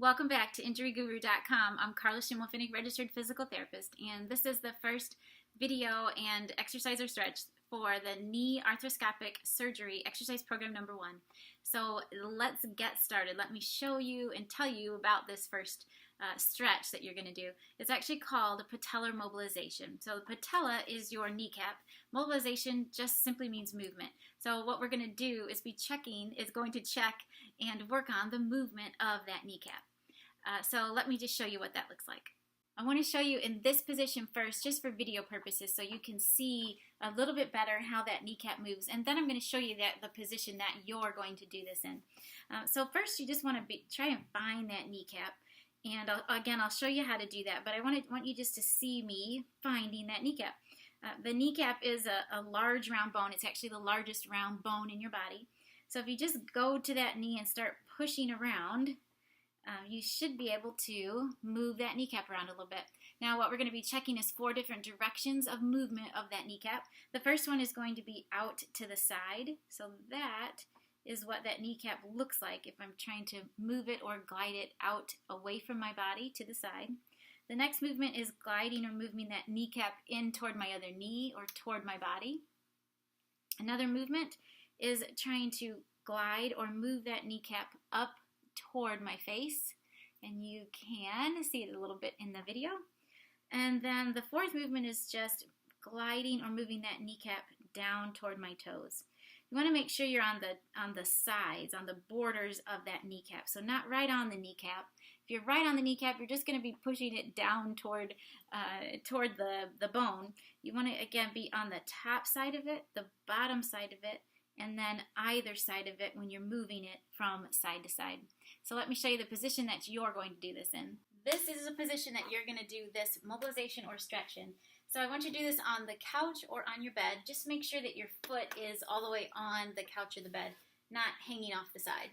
Welcome back to InjuryGuru.com. I'm Carla Schimmelfinnig, registered physical therapist, and this is the first video and exercise or stretch for the knee arthroscopic surgery exercise program number 1. So let's get started. Let me show you and tell you about this first stretch that you're going to do. It's actually called patellar mobilization. So the patella is your kneecap. Mobilization just simply means movement. So what we're going to do is going to check and work on the movement of that kneecap. So let me just show you what that looks like. I want to show you in this position first, just for video purposes, so you can see a little bit better how that kneecap moves. And then I'm going to show you the position that you're going to do this in. So first, you just want to try and find that kneecap. And I'll show you how to do that. But I want you just to see me finding that kneecap. The kneecap is a large round bone. It's actually the largest round bone in your body. So if you just go to that knee and start pushing around, you should be able to move that kneecap around a little bit. Now what we're going to be checking is 4 different directions of movement of that kneecap. The first one is going to be out to the side. So that is what that kneecap looks like if I'm trying to move it or glide it out away from my body to the side. The next movement is gliding or moving that kneecap in toward my other knee or toward my body. Another movement is trying to glide or move that kneecap up toward my face, and you can see it a little bit in the video. And then the 4th movement is just gliding or moving that kneecap down toward my toes. You want to make sure you're on the sides, on the borders of that kneecap, so not right on the kneecap. If you're right on the kneecap, you're just going to be pushing it down toward the bone. You want to again be on the top side of it, the bottom side of it, and then either side of it when you're moving it from side to side. So let me show you the position that you're going to do this in. This is a position that you're going to do this mobilization or stretch in. So I want you to do this on the couch or on your bed. Just make sure that your foot is all the way on the couch or the bed, not hanging off the side.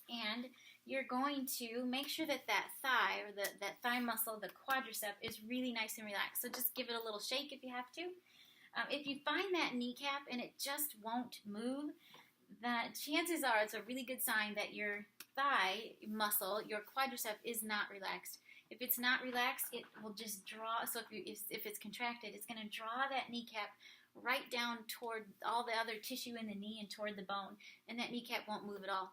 And you're going to make sure that thigh or that thigh muscle, the quadricep, is really nice and relaxed. So just give it a little shake if you have to. If you find that kneecap and it just won't move, the chances are it's a really good sign that your thigh muscle, your quadricep, is not relaxed. If it's not relaxed, it will just draw. So if it's contracted, it's going to draw that kneecap right down toward all the other tissue in the knee and toward the bone, and that kneecap won't move at all.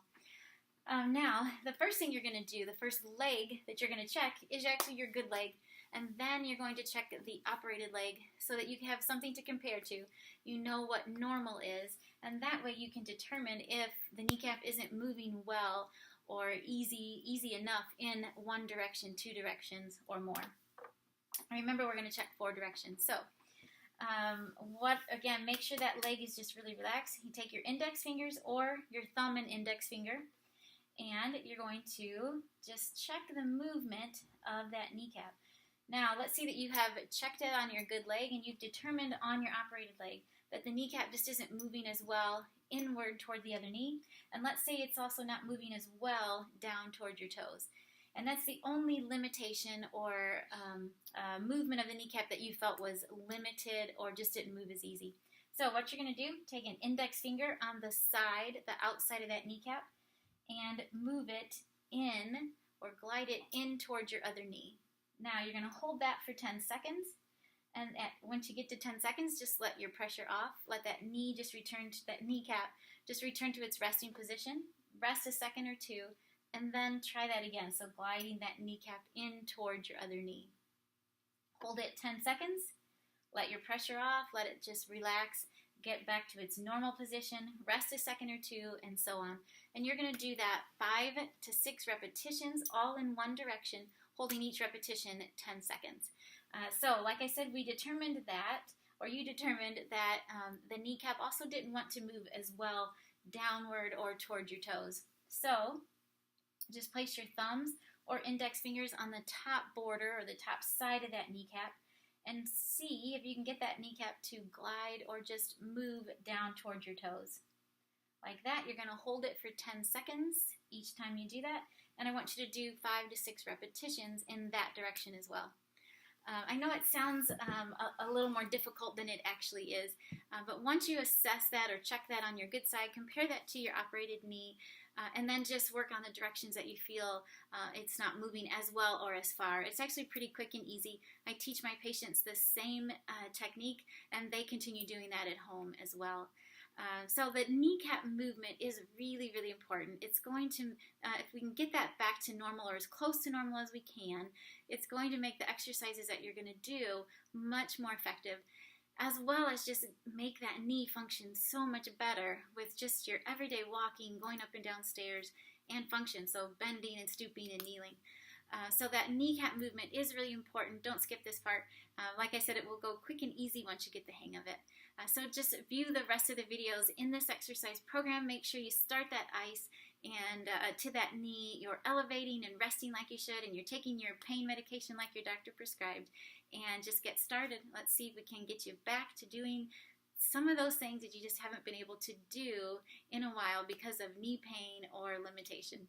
Now, the first thing you're going to do, the first leg that you're going to check is actually your good leg. And then you're going to check the operated leg so that you have something to compare to. You know what normal is, and that way you can determine if the kneecap isn't moving well or easy enough in one direction, 2 directions, or more. Remember, we're going to check 4 directions. So, again, make sure that leg is just really relaxed. You take your index fingers or your thumb and index finger, and you're going to just check the movement of that kneecap. Now, let's see that you have checked it on your good leg and you've determined on your operated leg that the kneecap just isn't moving as well inward toward the other knee. And let's say it's also not moving as well down toward your toes. And that's the only limitation or movement of the kneecap that you felt was limited or just didn't move as easy. So what you're going to do, take an index finger on the side, the outside of that kneecap, and move it in or glide it in towards your other knee. Now you're going to hold that for 10 seconds, and once you get to 10 seconds, just let your pressure off. Let that kneecap just return to its resting position. Rest a second or 2, and then try that again. So gliding that kneecap in towards your other knee. Hold it 10 seconds. Let your pressure off. Let it just relax. Get back to its normal position. Rest a second or 2, and so on. And you're going to do that 5 to 6 repetitions, all in one direction, holding each repetition 10 seconds. So, like I said, you determined that the kneecap also didn't want to move as well downward or toward your toes. So, just place your thumbs or index fingers on the top border or the top side of that kneecap and see if you can get that kneecap to glide or just move down toward your toes. Like that, you're going to hold it for 10 seconds each time you do that. And I want you to do 5 to 6 repetitions in that direction as well. I know it sounds a little more difficult than it actually is, but once you assess that or check that on your good side, compare that to your operated knee, and then just work on the directions that you feel it's not moving as well or as far. It's actually pretty quick and easy. I teach my patients the same technique, and they continue doing that at home as well. So the kneecap movement is really, really important. It's going to, if we can get that back to normal or as close to normal as we can, it's going to make the exercises that you're going to do much more effective, as well as just make that knee function so much better with just your everyday walking, going up and down stairs, and function, so bending and stooping and kneeling. So that kneecap movement is really important. Don't skip this part. Like I said, it will go quick and easy once you get the hang of it. So just view the rest of the videos in this exercise program. Make sure you start that ice and to that knee. You're elevating and resting like you should, and you're taking your pain medication like your doctor prescribed. And just get started. Let's see if we can get you back to doing some of those things that you just haven't been able to do in a while because of knee pain or limitation.